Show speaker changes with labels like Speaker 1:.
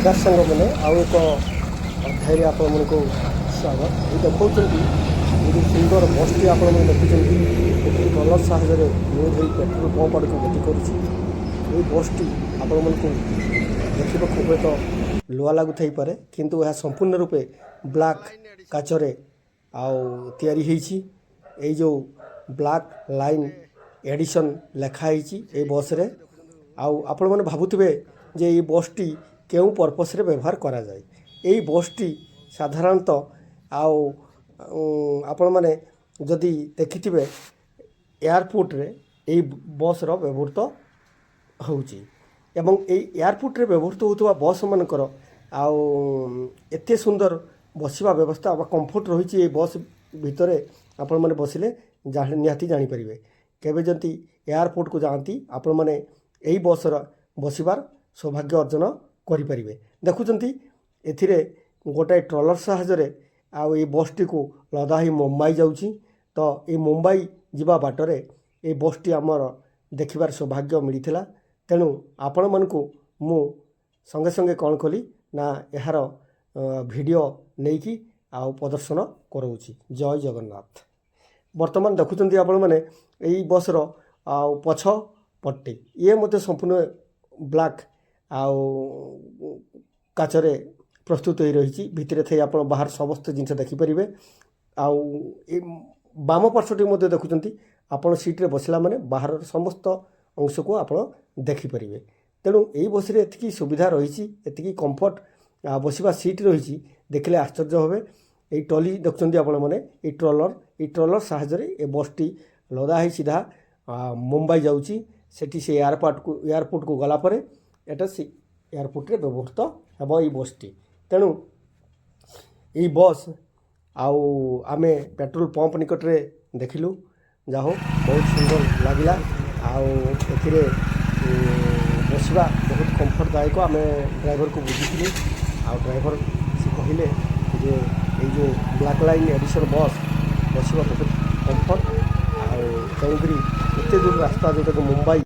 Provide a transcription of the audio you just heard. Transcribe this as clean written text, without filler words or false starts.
Speaker 1: नमस्कार सांग मैंने आउ एक अध्याय आपण मन को स्वागत ये देखते ये सुंदर बस टी आप देखुं ट्रलर साहाଯ୍य मुझे धरी पेट्रोल पंप आड़ को गति कर बस टी आपण मन को देखा खूब एक लुआ लगुपे किंतु यह संपूर्ण रूपे ब्लैक काचरे आई जो ब्लैक लाइन एडिशन लिखाई ये बस रे आपण मैंने भावुवे जे ये बस टी केउ पर्पस रे व्यवहार करा जाए यही बस टी साधारणतः आपण मैंने जदि देखिथिबे एयरपोर्ट रे यही बस रो व्यवहृत होउची एवं एयरपोर्ट रे व्यवहृत होतुवा बस मानकर एते सुंदर बसिबा व्यवस्था बा कंफर्ट रही बस भितर आपण मैंने बसिले निहाती जानी परिबे केबे जंती एयरपोर्ट को जाती आपण मैंने यही बस बसिबार सौभाग्य अर्जन करें देखुं एथिरे गोटाए ट्रलर साहाଯ୍ୟରେ आउ ये बस टी को लदा ही मुंबई जाऊँगी तो ये मुंबई जीवा बाटरे ये बस टी आमर देखिबार सौभाग्य मिलता तेणु आपण मानकु मु संगे संगे कौन कली ना यार वीडियो नहीं आउ प्रदर्शन करोची। जय जगन्नाथ। वर्तमान देखुं आपण मैंने यही बस पछ पट्टी ये मत संपूर्ण ब्लैक आउ काचरे प्रस्तुत हो रही भितर थी आप बाहर समस्त जिन देखिपारे आउ बाम पार्श्वटी देखुं आपण सीट्रे बसला माने बाहर समस्त अंश को आप देखिपारे तेणु यही बस एति सुविधा रही एति कंफर्ट बसवा सीट रही देखले आश्चर्य होबे। ये ट्रली देखुं आपण मैंने ट्रलर साहाଯ୍ୟରେ ये बस टी लदा ही सीधा मुंबई जाऊँगी सेठी से एयरपोर्ट को गलापर एटा से एयरपोर्ट रे व्यवहृत हम ये बस टी तेणु ये बस आमे पेट्रोल पंप निकट रे देखिलु जाहो बहुत सुंदर लगिला आउ बसवा बहुत कंफर्टदायक आम ड्राइवर को बुझी ड्राइवर से कहले जे ये ब्लैक लाइन एडिशन बस बसवा बहुत कंफर्ट तेणुक एत दूर रास्ता जोटा मुंबई